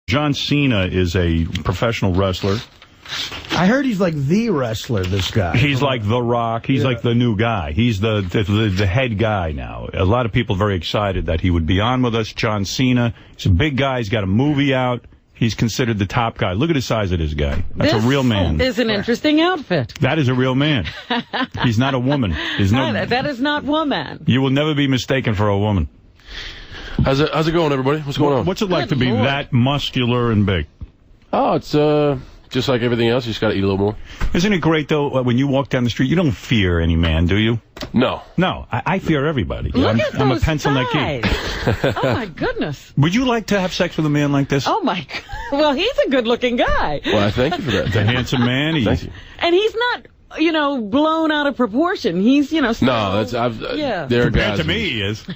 John Cena is a professional wrestler. I heard he's like the wrestler, this guy. He's like The Rock. He's like the new guy. He's the head guy now. A lot of people very excited that he would be on with us. John Cena. He's a big guy. He's got a movie out. He's considered the top guy. Look at the size of this guy. That's a real man. This is an interesting outfit. That is a real man. He's not a woman. That is not woman. You will never be mistaken for a woman. How's it going, everybody? What's going on? What's it like to be that muscular and big? Oh, it's just like everything else. You just got to eat a little more. Isn't it great, though, when you walk down the street, you don't fear any man, do you? No. No, I fear everybody. Look at I'm a those pencil neck thighs. Oh, my goodness. Would you like to have sex with a man like this? Oh, my God. Well, he's a good-looking guy. Well, I thank you for that. He's a handsome man. Thank you. And he's not, blown out of proportion. He's, still, no, there are Compared guys to me, he is.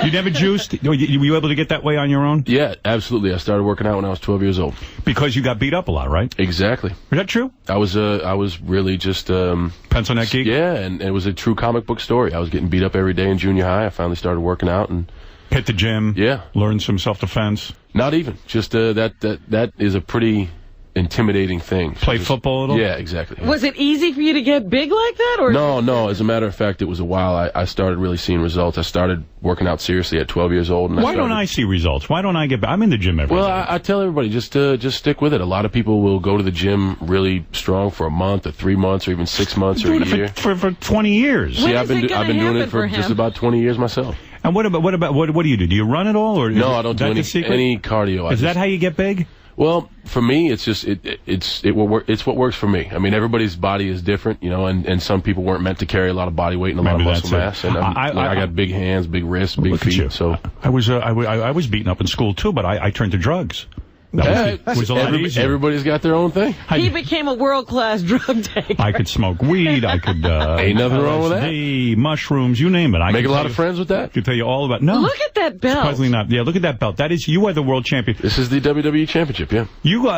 You never juiced? Were you able to get that way on your own? Yeah, absolutely. I started working out when I was 12 years old. Because you got beat up a lot, right? Exactly. Is that true? I was really just pencil neck geek? Yeah, and it was a true comic book story. I was getting beat up every day in junior high. I finally started working out and hit the gym. Yeah. Learn some self-defense. Not even. Just that is a pretty intimidating thing. Play football a little? Yeah, exactly. Was it easy for you to get big like that? Or No. As a matter of fact, it was a while. I started really seeing results. I started working out seriously at 12 years old. And Why don't I see results? Why don't I get back? I'm in the gym every day. Well, I tell everybody, just stick with it. A lot of people will go to the gym really strong for a month or 3 months or even 6 months or a year. For 20 years. See, I've been doing it for just about 20 years myself. And what do you do? Do you run at all? Or no, I don't do any cardio. Is that how you get big? Well, for me, it's just it's what works for me. I mean, everybody's body is different, and some people weren't meant to carry a lot of body weight and a lot of muscle mass. And I got big hands, big wrists, big feet. So I was beaten up in school too, but I turned to drugs. That was a lot easier. Everybody's got their own thing. He became a world-class drug taker. I could smoke weed. I could ain't nothing wrong with that. Mushrooms, you name it. I make a lot of friends with that. I could tell you all about. No, look at that belt. Surprisingly not. Yeah, look at that belt. That is, you are the world champion. This is the WWE Championship. Yeah.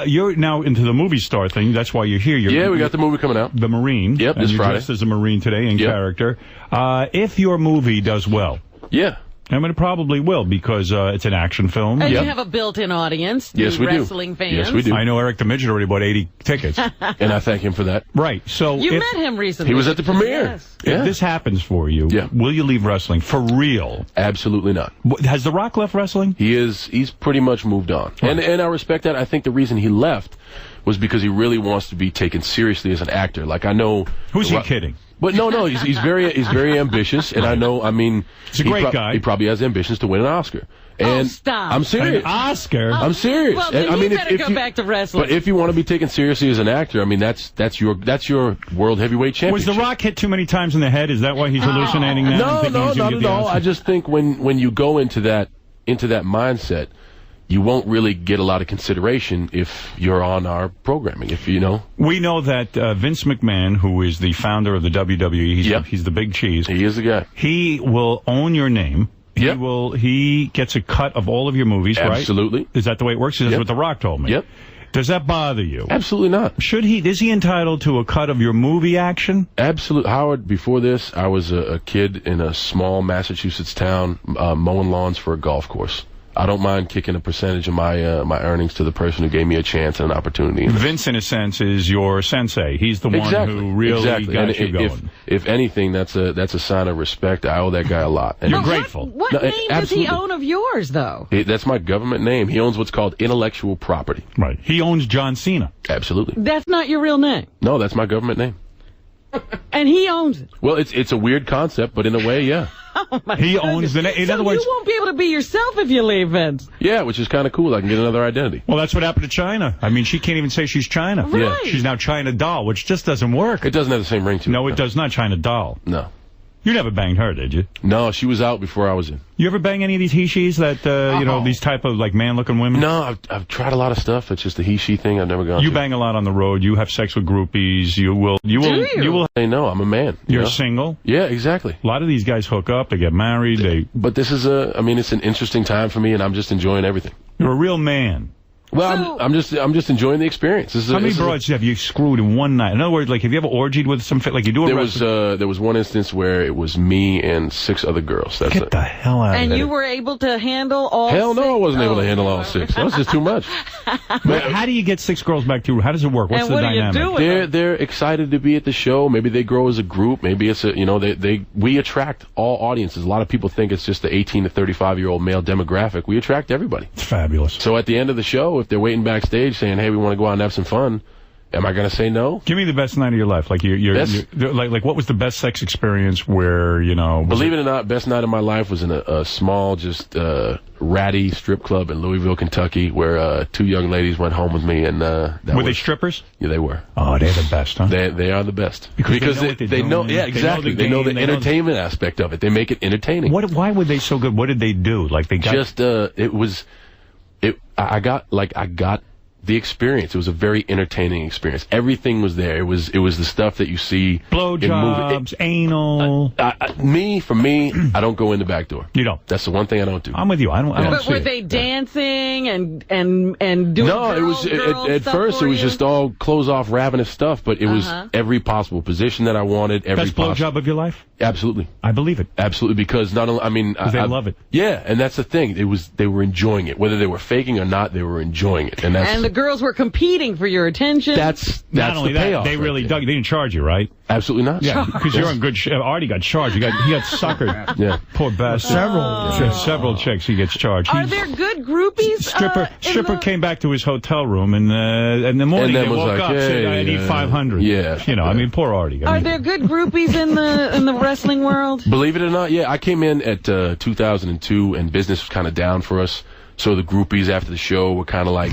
You're now into the movie star thing. That's why you're here. We got the movie coming out. The Marine. Yep, this Friday. Dressed as a Marine today in character. If your movie does well. Yeah. I mean, it probably will, because it's an action film. And you have a built-in audience. Yes, we wrestling do. fans. Yes, we do. I know Eric the Midget already bought 80 tickets. And I thank him for that. Right. So you met him recently. He was at the premiere. Yes. If this happens for you, will you leave wrestling for real? Absolutely not. Has The Rock left wrestling? He's pretty much moved on. Right. And I respect that. I think the reason he left was because he really wants to be taken seriously as an actor. Like, I know... Who's he kidding? But no, he's very ambitious, and I know, he's a great guy. He probably has ambitions to win an Oscar. And stop. I'm serious. An Oscar? I'm serious. Well, then you better go back to wrestling. But if you want to be taken seriously as an actor, I mean, that's your world heavyweight championship. Was The Rock hit too many times in the head? Is that why he's hallucinating now? No, not at all. I just think when you go into that mindset, you won't really get a lot of consideration if you're on our programming, We know that Vince McMahon, who is the founder of the WWE, he's the big cheese. He is the guy. He will own your name. He gets a cut of all of your movies, right? Absolutely. Is that the way it works? That's what The Rock told me. Yep. Does that bother you? Absolutely not. Is he entitled to a cut of your movie action? Absolutely. Howard, before this, I was a kid in a small Massachusetts town mowing lawns for a golf course. I don't mind kicking a percentage of my my earnings to the person who gave me a chance and an opportunity. Vince, in a sense, is your sensei. He's the one who really got you going. If anything, that's a sign of respect. I owe that guy a lot. And you're grateful. What name does he own of yours, though? That's my government name. He owns what's called intellectual property. Right. He owns John Cena. Absolutely. That's not your real name. No, that's my government name. And he owns it. Well, it's a weird concept, but in a way, yeah. Oh my he goodness. owns the name. In other words, you won't be able to be yourself if you leave, Vince. Yeah, which is kind of cool. I can get another identity. Well, that's what happened to China. I mean, she can't even say she's China. Right. Yeah. She's now China Doll, which just doesn't work. It doesn't have the same ring to it. No, it does not. China Doll. No. You never banged her, did you? No, she was out before I was in. You ever bang any of these he-she's that, these type of, like, man-looking women? No, I've tried a lot of stuff. It's just the he-she thing I've never gone to. You bang a lot on the road. You have sex with groupies. You will. Hey, no, I'm a man. You're single? Yeah, exactly. A lot of these guys hook up. They get married. But this is it's an interesting time for me, and I'm just enjoying everything. You're a real man. Well, I'm just enjoying the experience. How many broads have you screwed in one night? In other words, like, have you ever orgied with some like you do? There was one instance where it was me and 6 other girls. That's Get the hell out of here. And you were able to handle all 6? Hell no, I wasn't able to handle all 6. That was just too much. But how do you get 6 girls back to you? How does it work? What's the dynamic? They're excited to be at the show. Maybe they grow as a group. Maybe it's we attract all audiences. A lot of people think it's just the 18 to 35-year-old male demographic. We attract everybody. It's fabulous. So at the end of the show, if they're waiting backstage saying, "Hey, we want to go out and have some fun," am I going to say no? Give me the best night of your life. Like like what was the best sex experience where, Believe it or not, best night of my life was in a small, just ratty strip club in Louisville, Kentucky, where 2 young ladies went home with me. And were they strippers? Yeah, they were. Oh, they're the best, huh? They are the best because they know. Yeah, exactly. They know the entertainment aspect of it. They make it entertaining. Why were they so good? What did they do? Like they got I got the experience. It was a very entertaining experience. Everything was there. It was the stuff that you see. Blowjobs, anal. For me, I don't go in the back door. You don't. That's the one thing I don't do. I'm with you. I don't. But were they dancing and doing? No, it was at first. It was just all clothes off, ravenous stuff. But it was every possible position that I wanted. Best blowjob of your life? Absolutely. I believe it. Absolutely, because not only they love it. Yeah, and that's the thing. They were enjoying it, whether they were faking or not. They were enjoying it, and the girls were competing for your attention. That's not only the payoff. They really dug. They didn't charge you, right? Absolutely not. Yeah, because you're on good. Artie got charged. He got suckered. Yeah, poor bastard. Several chicks. He gets charged. Are there good groupies? Stripper came back to his hotel room, and in the morning they woke up said, "I need 500." Yeah, I mean, poor Artie. Are there good groupies in the wrestling world? Believe it or not, yeah. I came in at 2002, and business was kind of down for us. So the groupies after the show were kind of like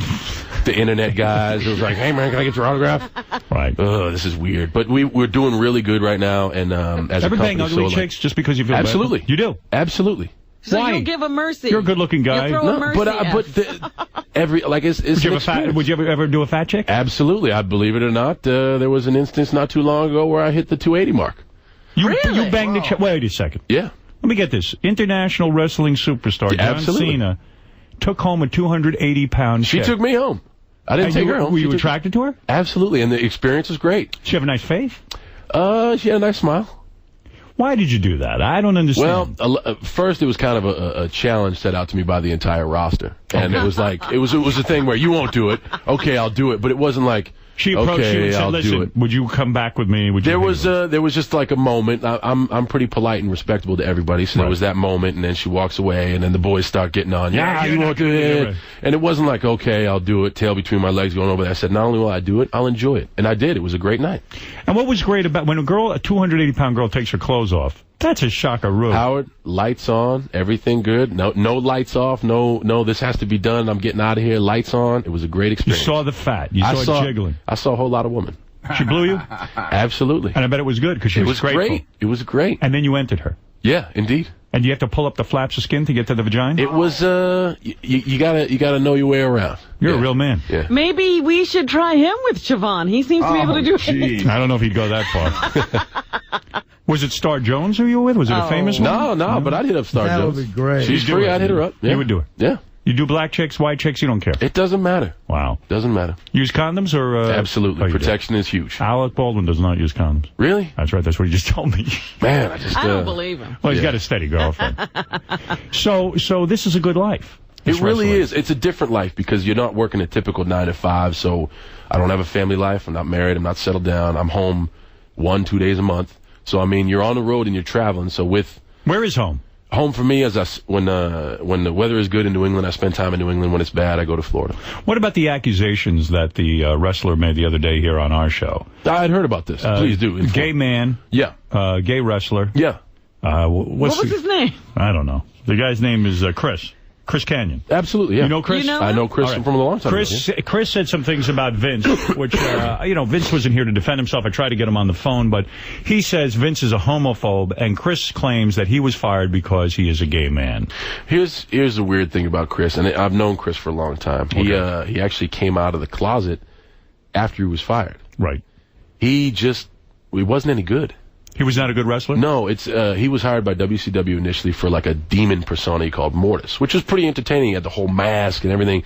the internet guys. It was like, "Hey man, can I get your autograph?" Right. This is weird, but we're doing really good right now. And as ever a company, bang ugly chicks just because you feel absolutely bad? You do. Absolutely. So Why? you'll give a mercy. You're a good-looking guy. You throw a mercy would you ever do a fat chick? Absolutely. I believe it or not, there was an instance not too long ago where I hit the 280 mark. You banged the chick. Wait a second. Yeah. Let me get this. International wrestling superstar John Cena took home a 280-pound chick. She took me home. I didn't take her home. Were you attracted to her? Absolutely, and the experience was great. She have a nice face? She had a nice smile. Why did you do that? I don't understand. Well, first it was kind of a challenge set out to me by the entire roster, and it was like it was a thing where you won't do it. Okay, I'll do it, but it wasn't like. She approached you and said, "Listen, would you come back with me?" There was just like a moment. I'm pretty polite and respectable to everybody, so there was that moment, and then she walks away, and then the boys start getting on. Yeah, you won't do it. And it wasn't like, okay, I'll do it, tail between my legs going over there. I said, not only will I do it, I'll enjoy it, and I did. It was a great night. And what was great about when a 280-pound girl takes her clothes off? That's a shocker-roo. Howard, lights on, everything good. No lights off. No, this has to be done. I'm getting out of here. Lights on. It was a great experience. You saw the fat. You saw it jiggling. I saw a whole lot of women. She blew you? Absolutely. And I bet it was good because she was grateful. Great. It was great. And then you entered her. Yeah, indeed. And you have to pull up the flaps of skin to get to the vagina? It was, you gotta know your way around. You're a real man. Yeah. Maybe we should try him with Siobhan. He seems to be able to do it. I don't know if he'd go that far. Was it Star Jones who you were with? Was it a famous one? No, but I'd hit up Star Jones. That would be great. She's free, I'd hit her up. Yeah. You would do it? Yeah. You do black chicks, white chicks, you don't care? It doesn't matter. Wow. Doesn't matter. Use condoms or... Absolutely. Protection is huge. Alec Baldwin does not use condoms. Really? That's right. That's what he just told me. Man, I don't believe him. Well, he's got a steady girlfriend. So this is a good life. It really is. It's a different life because you're not working a typical 9 to 5, so I don't have a family life. I'm not married. I'm not settled down. I'm home 1-2 days a month. So, I mean, you're on the road and you're traveling. So Where is home? Home for me is when the weather is good in New England, I spend time in New England. When it's bad, I go to Florida. What about the accusations that the wrestler made the other day here on our show? I had heard about this. Please do. Gay man. Yeah. Gay wrestler. Yeah. What was his name? I don't know. The guy's name is Chris Canyon. Absolutely, yeah. You know Chris? I know Chris from a long time ago. Chris said some things about Vince, which, Vince wasn't here to defend himself. I tried to get him on the phone, but he says Vince is a homophobe, and Chris claims that he was fired because he is a gay man. Here's the weird thing about Chris, and I've known Chris for a long time. Okay. He actually came out of the closet after he was fired. Right. He wasn't any good. He was not a good wrestler? No, he was hired by WCW initially for like a demon persona he called Mortis, which was pretty entertaining. He had the whole mask and everything.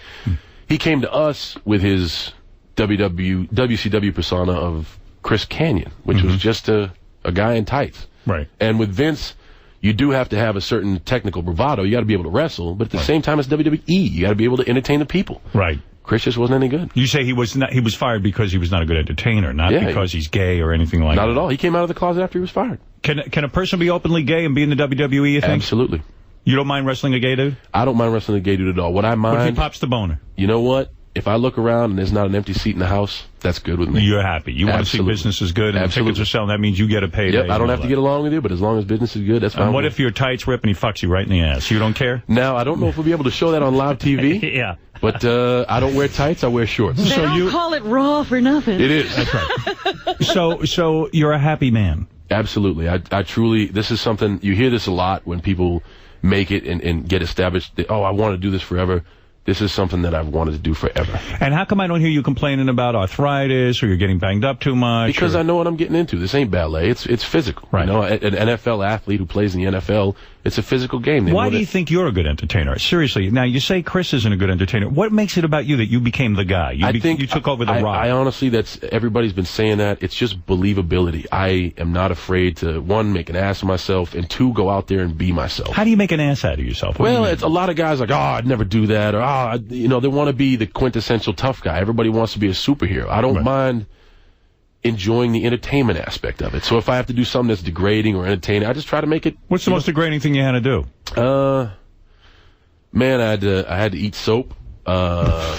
he came to us with his WCW persona of Chris Kanyon, which was just a guy in tights. Right. And with Vince, you do have to have a certain technical bravado. You got to be able to wrestle, but at the same time, it's WWE. You got to be able to entertain the people. Right. Chris just wasn't any good. You say he was fired because he was not a good entertainer, not because he's gay or anything like that. Not at all. He came out of the closet after he was fired. Can a person be openly gay and be in the WWE, you think? Absolutely. You don't mind wrestling a gay dude? I don't mind wrestling a gay dude at all. What I mind... What if he pops the boner? You know what? If I look around and there's not an empty seat in the house, that's good with me. You're happy. You want to see business is good and tickets are selling. That means you get a payday. Yep, I don't have to get along with you, but as long as business is good, that's fine. And what if your tights rip and he fucks you right in the ass? You don't care? Now, I don't know if we'll be able to show that on live TV. Yeah. But I don't wear tights, I wear shorts. They don't call it Raw for nothing. It is. That's right. So you're a happy man. Absolutely. I truly, this is something, you hear this a lot when people make it and get established. I want to do this forever. This is something that I've wanted to do forever. And how come I don't hear you complaining about arthritis or you're getting banged up too much? Because I know what I'm getting into. This ain't ballet. It's physical. Right. You know, an NFL athlete who plays in the NFL, it's a physical game. Why do you think you're a good entertainer? Seriously. Now, you say Chris isn't a good entertainer. What makes it about you that you became the guy? You took over the Rock. I honestly, everybody's been saying that. It's just believability. I am not afraid to, one, make an ass of myself, and two, go out there and be myself. How do you make an ass out of yourself? Well, it's a lot of guys like, I'd never do that, or, they want to be the quintessential tough guy. Everybody wants to be a superhero. I don't mind enjoying the entertainment aspect of it. So if I have to do something that's degrading or entertaining, I just try to make it... What's the most degrading thing you had to do? Man, I had to eat soap. I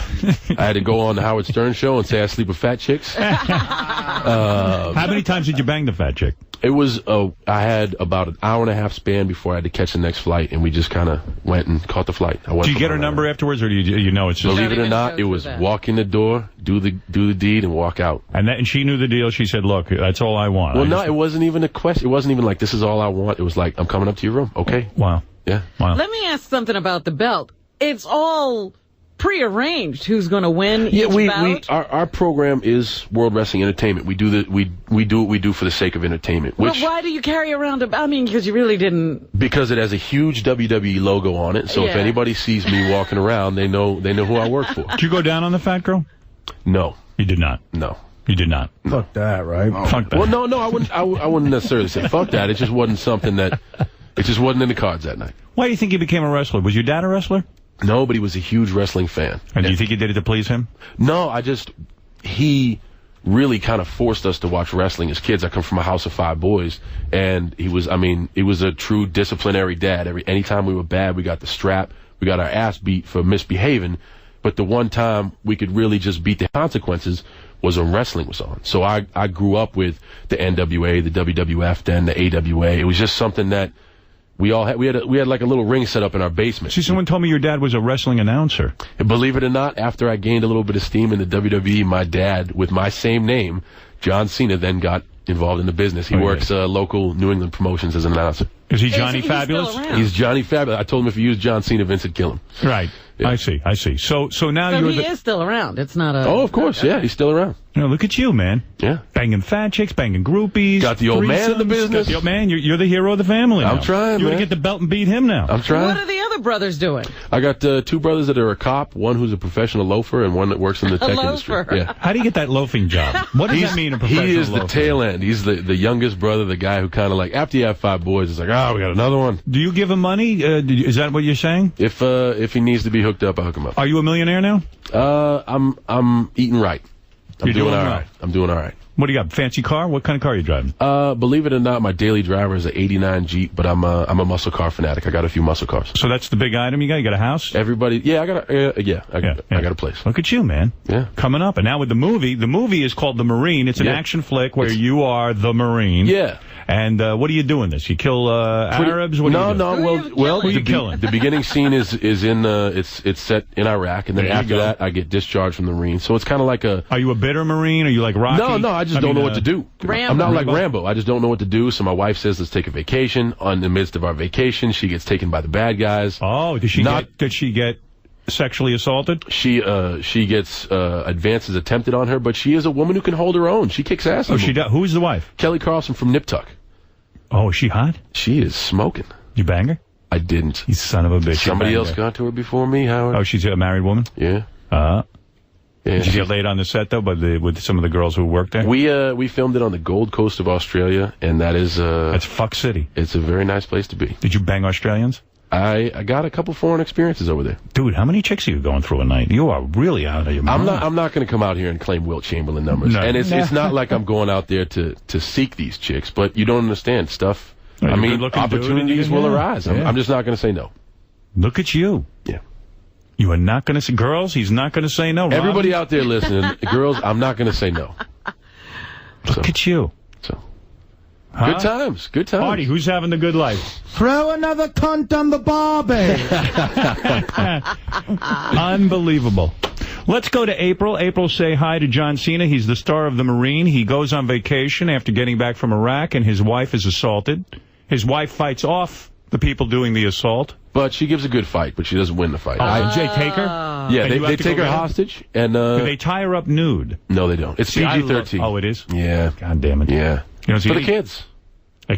had to go on the Howard Stern show and say I sleep with fat chicks. How many times did you bang the fat chick? It was, I had about an hour and a half span before I had to catch the next flight, and we just kind of went and caught the flight. Do you get her number afterwards, or do you know it's just... Believe it or not, it was walk in the door, do the deed, and walk out. And she knew the deal. She said, look, that's all I want. Well, it wasn't even a question. It wasn't even like, this is all I want. It was like, I'm coming up to your room. Okay. Wow. Yeah. Wow. Let me ask something about the belt. It's all prearranged who's going to win each bout? Our program is World Wrestling Entertainment. We do what we do for the sake of entertainment. Well, why do you carry around because you really didn't... Because it has a huge WWE logo on it, so if anybody sees me walking around, they know who I work for. Did you go down on the fat girl? No. You did not? No. You did not? No. Fuck that, right? Oh. Fuck that. Well, no, I wouldn't necessarily say fuck that. It just wasn't something that... It just wasn't in the cards that night. Why do you think you became a wrestler? Was your dad a wrestler? No, but he was a huge wrestling fan. And do you think you did it to please him? No, he really kind of forced us to watch wrestling as kids. I come from a house of 5 boys, and he was a true disciplinary dad. Anytime we were bad, we got the strap. We got our ass beat for misbehaving. But the one time we could really just beat the consequences was when wrestling was on. So I grew up with the NWA, the WWF, then the AWA. It was just something that we had like a little ring set up in our basement. See, someone told me your dad was a wrestling announcer. And believe it or not, after I gained a little bit of steam in the WWE, my dad, with my same name, John Cena, then got involved in the business. He works local New England promotions as an announcer. Is he Johnny Fabulous? He's Johnny Fabulous. I told him if he used John Cena, Vince would kill him. Right. Yeah. I see. So now he is still around. It's not a... Oh, of course, yeah, he's still around. Look at you, man. Yeah. Banging fat chicks, banging groupies. Got the old man in the business. Man, you're the hero of the family now. I'm trying, You're going to get the belt and beat him now. I'm trying. What are the other brothers doing? I got 2 brothers that are a cop, one who's a professional loafer, and one that works in the tech industry. Yeah. How do you get that loafing job? What does that mean, a professional He is loafer? the tail end. He's the youngest brother, the guy who kind of like, after you have 5 boys, it's like, we got another one. Do you give him money? Is that what you're saying? If he needs to be hooked up, I'll hook him up. Are you a millionaire now? I'm eating right. I'm doing all right. I'm doing all right. What do you got? Fancy car? What kind of car are you driving? Believe it or not, my daily driver is an '89 Jeep, but I'm a muscle car fanatic. I got a few muscle cars. So that's the big item you got? You got a house? Everybody, I got a place. Look at you, man. Yeah. Coming up. And now with the movie is called The Marine. It's an action flick where you are the Marine. Yeah. And what are you doing this? You kill Arabs? What are you doing? Well, who are you killing? The beginning scene is in it's set in Iraq, and then after that I get discharged from the Marine. So it's kind of like a... Are you a bitter Marine? Are you like Rocky? No, I just don't know what to do. Rambo. I'm not like Rambo. I just don't know what to do. So my wife says, let's take a vacation. On the midst of our vacation, she gets taken by the bad guys. Oh, did she get sexually assaulted? She gets advances attempted on her, but she is a woman who can hold her own. She kicks ass. Oh, she does. Who's the wife? Kelly Carlson from Nip Tuck. Oh, is she hot? She is smoking. You bang her? I didn't. You son of a bitch. Somebody else got to her before me, Howard. Oh, she's a married woman? Yeah. Did you get laid on the set, though, with some of the girls who worked there? We filmed it on the Gold Coast of Australia, and that's Fuck City. It's a very nice place to be. Did you bang Australians? I got a couple foreign experiences over there. Dude, how many chicks are you going through a night? You are really out of your mind. I'm not going to come out here and claim Wilt Chamberlain numbers. No. And it's not like I'm going out there to seek these chicks, but you don't understand stuff. I mean, opportunities will arise. I'm just not going to say no. Look at you. Yeah. You are not going to say... Girls, he's not going to say no. Everybody out there listening, girls, I'm not going to say no. Look at you. So, good times. Good times. Artie, who's having the good life? Throw another cunt on the barbie. Unbelievable. Let's go to April. April, say hi to John Cena. He's the star of the Marine. He goes on vacation after getting back from Iraq, and his wife is assaulted. His wife fights off the people doing the assault. But she gives a good fight, but she doesn't win the fight. Did they take her? Yeah, they take her hostage. And do they tie her up nude? No, they don't. It's PG-13. Oh, it is? Yeah. God damn it. Yeah. You know, for the kids.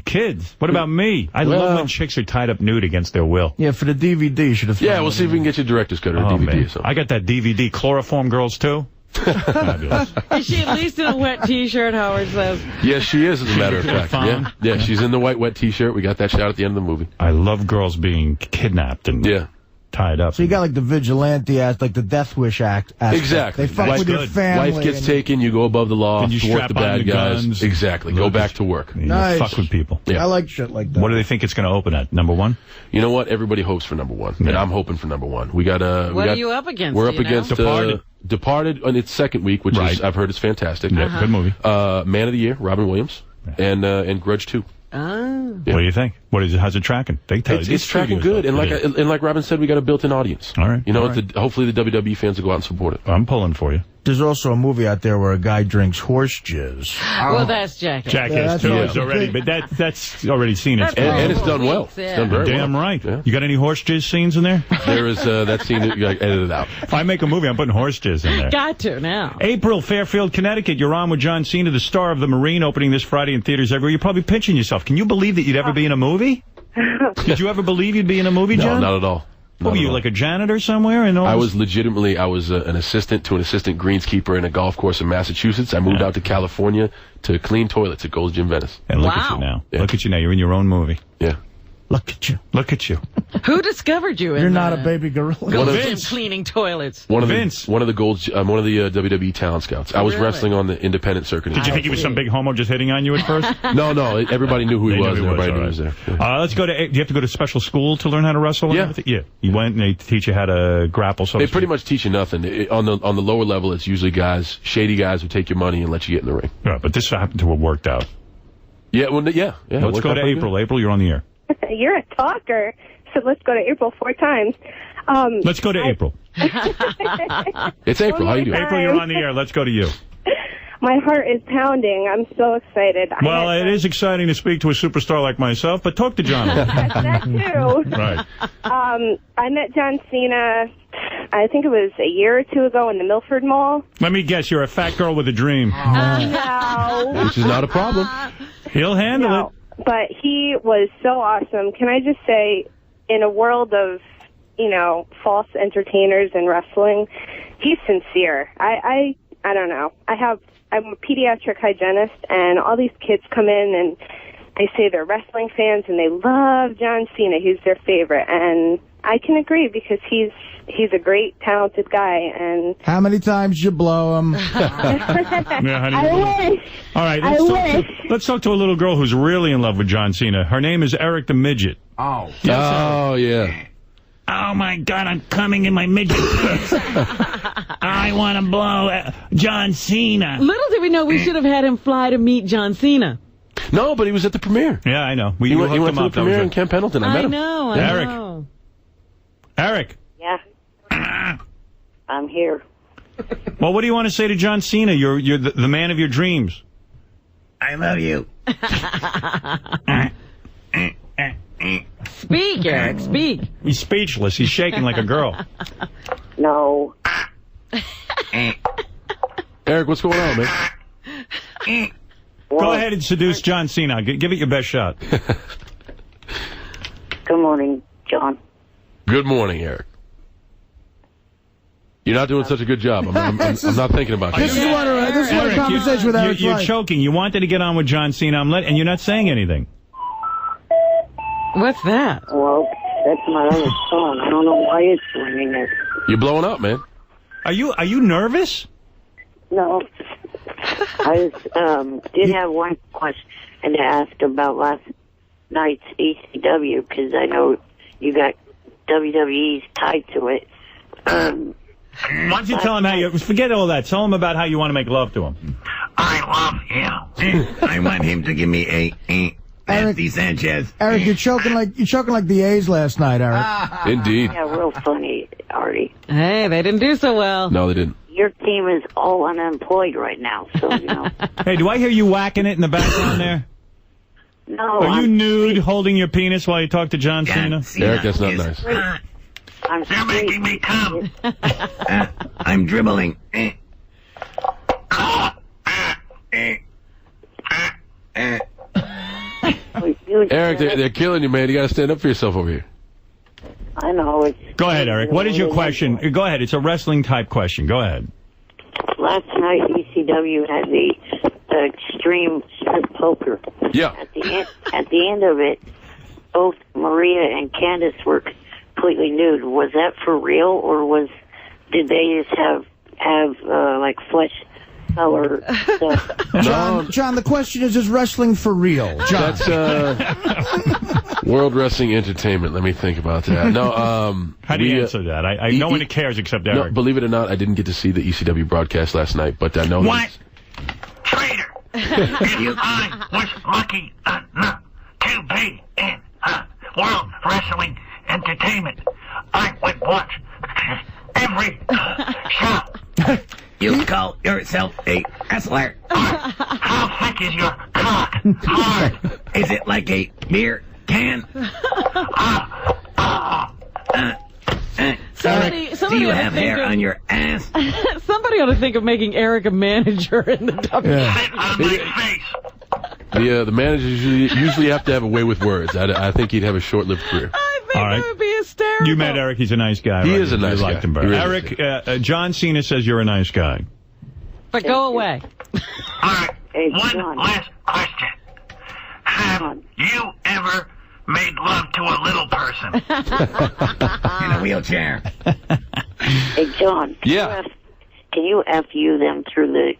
Kids? What about me? I love when chicks are tied up nude against their will. Yeah, for the DVD, you should have. Yeah, we'll see if we can get you a director's cut or a DVD or something. I got that DVD, Chloroform Girls 2. Fabulous. Is she at least in a wet T-shirt, Howard says? Yes, she is, as a matter of fact. Yeah, she's in the white wet T-shirt. We got that shot at the end of the movie. I love girls being kidnapped and tied up. So you got like the vigilante act, like the Death Wish act. Exactly. They fuck with your family. Wife gets taken, you go above the law, and you thwart the bad guys. Guns. Exactly. Go back to work. Nice. Fuck with people. Yeah. I like shit like that. What do they think it's going to open at? Number one? You know what? Everybody hopes for number one, and I'm hoping for number one. What are you up against? We're up against Departed on its second week, which is, I've heard, it's fantastic. Yeah, good movie. Man of the Year, Robin Williams, and Grudge 2. What do you think? How's it tracking? They tell you it's tracking good, and like Robin said, we got a built-in audience. All right, you know, hopefully the WWE fans will go out and support it. I'm pulling for you. There's also a movie out there where a guy drinks horse jizz. Well, that's Jackass. Jackass 2 is already, but that's already seen its and it's done well. Yeah. It's done very Damn well. right. Yeah. You got any horse jizz scenes in there? There is that scene that you got edited out. If I make a movie, I'm putting horse jizz in there. Got to now. April, Fairfield, Connecticut. You're on with John Cena, the star of the Marine, opening this Friday in theaters everywhere. You're probably pinching yourself. Can you believe that you'd ever be in a movie? Did you ever believe you'd be in a movie, John? No, not at all. What were you, like a janitor somewhere? I was legitimately, an assistant to an assistant greenskeeper in a golf course in Massachusetts. I moved out to California to clean toilets at Gold's Gym Venice. And look at you now. Yeah. Look at you now. You're in your own movie. Yeah. Look at you. Look at you. Who discovered you? You're not a baby gorilla. Vince cleaning toilets. One of the WWE talent scouts. I was wrestling on the independent circuit. Did you think he was some big homo just hitting on you at first? No. Everybody knew who he was. Everybody knew he was there. Yeah. Let's go to. Do you have to go to special school to learn how to wrestle? Yeah. Yeah. You went and they teach you how to grapple. They pretty much teach you nothing. On the lower level, it's usually shady guys who take your money and let you get in the ring. Yeah, but this happened to have worked out. Yeah. Well, yeah. Let's go to April. Good. April, you're on the air. You're a talker, so let's go to April 4 times. Let's go to April. It's April. How you doing? April, you're on the air. Let's go to you. My heart is pounding. I'm so excited. Well, it is exciting to speak to a superstar like myself, but talk to John. That too. Right. I met John Cena, I think it was a year or two ago in the Milford Mall. Let me guess, you're a fat girl with a dream. No. Which is not a problem. He'll handle it. But he was so awesome. Can I just say, in a world of, false entertainers and wrestling, he's sincere. I don't know. I'm a pediatric hygienist, and all these kids come in and they say they're wrestling fans and they love John Cena. He's their favorite, and I can agree because he's a great, talented guy. And how many times you blow him? Yeah, honey. I wish. All right, let's talk to a little girl who's really in love with John Cena. Her name is Eric the Midget. Oh. Oh, yeah. Oh, my God, I'm coming in my midget pants. I want to blow John Cena. Little did we know we should have had him fly to meet John Cena. No, but he was at the premiere. Yeah, I know. He went to the premiere in Camp Pendleton. I met him. I know. Eric. Yeah. I'm here. Well, what do you want to say to John Cena? You're the man of your dreams. I love you. Speak, Eric, speak. He's speechless. He's shaking like a girl. No. Eric, what's going on, man? Go ahead and seduce John Cena. Give it your best shot. Good morning, John. Good morning, Eric. You're not doing such a good job. I'm not thinking about you. This is what a conversation with Eric. You're choking. You wanted to get on with John Cena, and you're not saying anything. What's that? Well, that's my other phone. I don't know why it's ringing it. You're blowing up, man. Are you nervous? No. I did have one question to ask about last night's ECW, because I know you got WWE's tied to it. Why don't you tell him how you... Forget all that. Tell him about how you want to make love to him. I love him. I want him to give me a Nancy Sanchez. Eric, you're choking like the A's last night, Eric. Indeed. Yeah, real funny, Artie. Hey, they didn't do so well. No, they didn't. Your team is all unemployed right now, so, you know. Hey, do I hear you whacking it in the background there? No. Are you nude holding your penis while you talk to John Cena? Eric, that's not nice. They're making me come. I'm dribbling. Eric, they're killing you, man. You got to stand up for yourself over here. I know. Go ahead, Eric. What is your question? Go ahead. It's a wrestling-type question. Go ahead. Last night, ECW had the extreme strip poker. Yeah. At the end of it, both Maria and Candice were completely nude. Was that for real, or did they just have like flesh color stuff? John, the question is wrestling for real? John. That's World Wrestling Entertainment. Let me think about that. No, how do you answer that? No one cares except Eric. No, believe it or not, I didn't get to see the ECW broadcast last night, but I know. What? Traitor! If I was lucky enough to be in World Wrestling Entertainment, I would watch every show. You call yourself a wrestler? How thick is your cock? Hard. Is it like a beer can? Do you have hair on your ass? Somebody ought to think of making Eric a manager in the WWE. Sit on my face. The managers usually have to have a way with words. I think he'd have a short-lived career. I think that would be hysterical. You met Eric. He's a nice guy. He right? is a nice guy. Liked him very. Eric, John Cena says you're a nice guy. But go away. All right. One last question. Have you ever made love to a little person? In a wheelchair. Hey, John. Yeah. Can you FU them through the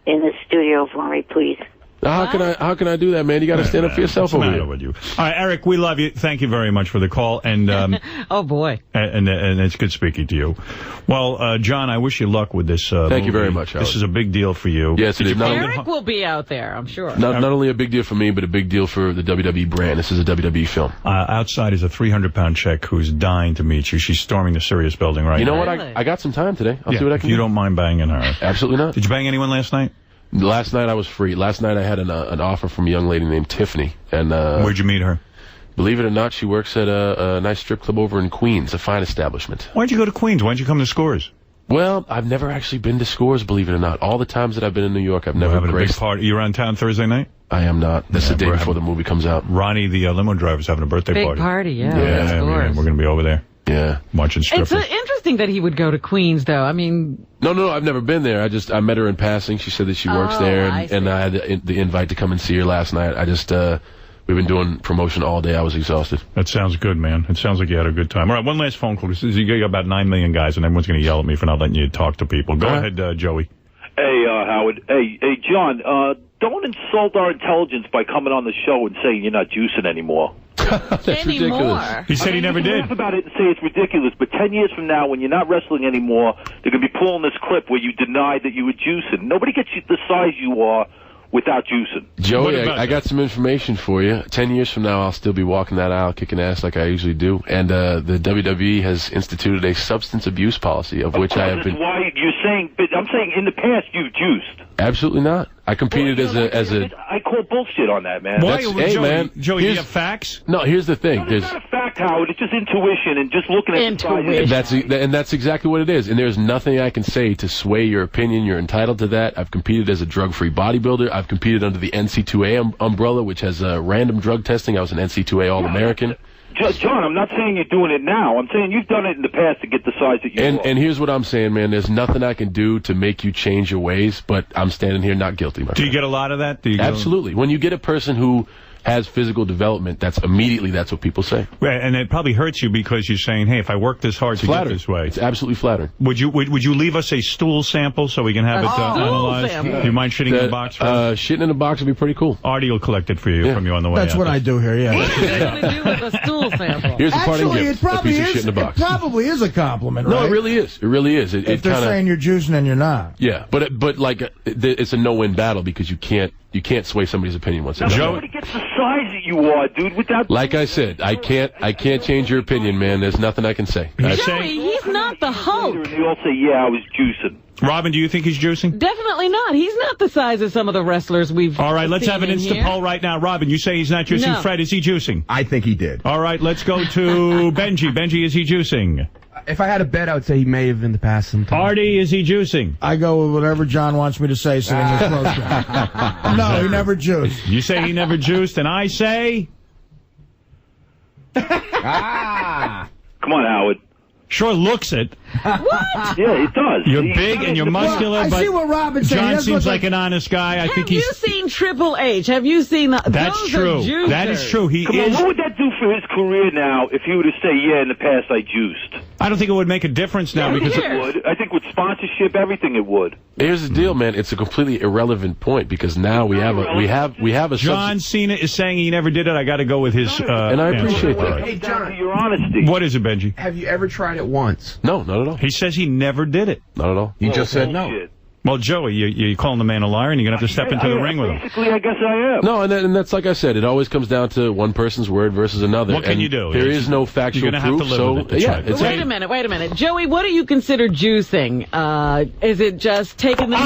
in the studio for me, please? How can I do that, man? You got to stand up for yourself over here. With you. All right, Eric, we love you. Thank you very much for the call. And oh boy, and it's good speaking to you. Well, John, I wish you luck with this. Thank you very much, Howard. This is a big deal for you. Yes, it is. Eric will be out there, I'm sure. Not only a big deal for me, but a big deal for the WWE brand. This is a WWE film. Outside is a 300-pound chick who's dying to meet you. She's storming the Sirius building right now. You know what? I got some time today. I'll see what I can do. You don't mind banging her? Absolutely not. Did you bang anyone last night? Last night I was free. Last night I had an offer from a young lady named Tiffany. And where'd you meet her? Believe it or not, she works at a nice strip club over in Queens, a fine establishment. Why'd you go to Queens? Why'd you come to Scores? Well, I've never actually been to Scores, believe it or not. All the times that I've been in New York, I've never graced. A big party. You around town Thursday night? I am not. That's the day before the movie comes out. Ronnie, the limo driver's having a birthday big party. Big party, yeah. We're going to be over there. Yeah. Watching strippers. It's interesting that he would go to Queens, though. I mean... No, I've never been there. I met her in passing. She said that she works there, and I had the invite to come and see her last night. We've been doing promotion all day. I was exhausted. That sounds good, man. It sounds like you had a good time. All right, one last phone call. You got about 9 million guys, and everyone's going to yell at me for not letting you talk to people. Go ahead, Joey. Hey, Howard. Hey, John, don't insult our intelligence by coming on the show and saying you're not juicing anymore. That's ridiculous. He said he never did. Laugh about it and say it's ridiculous, but 10 years from now, when you're not wrestling anymore, they're going to be pulling this clip where you denied that you were juicing. Nobody gets you the size you are without juicing. Joey, I got some information for you. 10 years from now, I'll still be walking that aisle, kicking ass like I usually do. And the WWE has instituted a substance abuse policy, of which I have been... Why you're saying, but I'm saying in the past you've juiced. Absolutely not. I competed as a. I call bullshit on that, man. Why, Joey, do you have facts? No, here's the thing. No, it's not a fact, Howard. It's just intuition and just looking at the That's exactly what it is. And there's nothing I can say to sway your opinion. You're entitled to that. I've competed as a drug-free bodybuilder. I've competed under the NC2A umbrella, which has random drug testing. I was an NC2A All-American. John, I'm not saying you're doing it now. I'm saying you've done it in the past to get the size that you are. And here's what I'm saying, man. There's nothing I can do to make you change your ways, but I'm standing here not guilty, my friend. Do you get a lot of that? Absolutely. When you get a person who has physical development, that's what people say. Right, and it probably hurts you because you're saying, hey, if I work this hard to get this way. It's absolutely flattering. Would you leave us a stool sample so we can have it analyzed? Sample. Do you mind shitting in the box for us? Shitting in the box would be pretty cool. Artie will collect it from you on the way That's out. what I do here, yeah. What are you going to do with a stool sample? Here's a parting Actually, gift. it probably a piece of is. shit in the box. It probably is a compliment, right? No, it really is. It really is. If they're saying you're juicing and you're not. Yeah, but it's a no-win battle because you can't sway somebody's opinion once it's done. Nobody gets the size that you are, dude. Without Like I said, I can't change your opinion, man. There's nothing I can say. Joey, he's not the Hulk. And they all say, yeah, I was juicing. Robin, do you think he's juicing? Definitely not. He's not the size of some of the wrestlers we've All right, let's seen have an in Insta here. poll right now. Robin, you say he's not juicing. No. Fred, is he juicing? I think he did. All right, let's go to Benji. Benji, is he juicing? If I had a bet, I would say he may have in the past sometime. Artie, is he juicing? I go with whatever John wants me to say sitting in his close. No, he never juiced. You say he never juiced, and I say... Come on, Howard. Sure looks it. What? Yeah, it does. You're big and you're muscular, I but see what Robin's saying. John That's seems what like an honest guy. I think Have you he's... seen Triple H? Have you seen the... That's those true. Are juicers. That is true. He Come is... on, what would that do for his career now if he were to say, yeah, in the past I juiced? I don't think it would make a difference now because... It would. I think with sponsorship, everything it would. Here's the deal, man. It's a completely irrelevant point because now we have a John Cena is saying he never did it. I got to go with his and I appreciate answer. that. Hey, John, Your honesty. What is it, Benji? have you ever tried it once? No, not at all. He says he never did it. Not at all. You just said no. Bullshit. Well, Joey, you're calling the man a liar, and you're going to have to step into the ring with him. Basically, I guess I am. No, and that's like I said. It always comes down to one person's word versus another. What can and you do? There is no factual You're gonna have proof. to live So with it. That's yeah, right. it's Wait a minute. Joey, what do you consider juicing? Is it just taking the...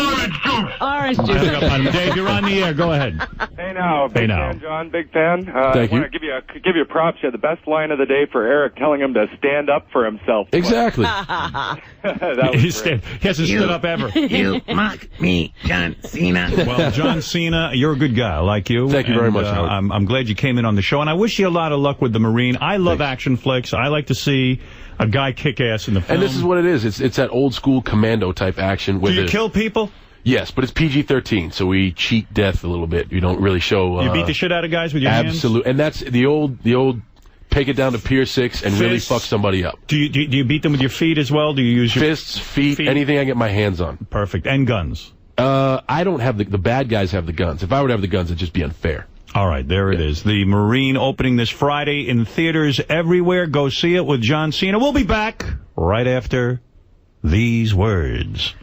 Orange juice. Dave, you're on the air. Go ahead. Hey now, big fan, John, big fan. Thank I you. want to give you props. You had the best line of the day for Eric, telling him to stand up for himself. Exactly. That was great. He hasn't stood up ever. You mock me, John Cena. Well, John Cena, you're a good guy. I like you. Thank you very much, Howard. I'm glad you came in on the show, and I wish you a lot of luck with the Marine. I love action flicks. I like to see a guy kick ass in the film. And this is what it is. It's that old school commando type action. Do you kill people? Yes, but it's PG-13, so we cheat death a little bit. You don't really show... You beat the shit out of guys with your hands? Absolutely. And that's the old take it down to Pier 6 and really fuck somebody up. Do you beat them with your feet as well? Do you use your... Fists, feet, anything I get my hands on. Perfect. And guns? I don't have the bad guys have the guns. If I would have the guns, it'd just be unfair. All right, there it is. The Marine opening this Friday in theaters everywhere. Go see it with John Cena. We'll be back right after these words.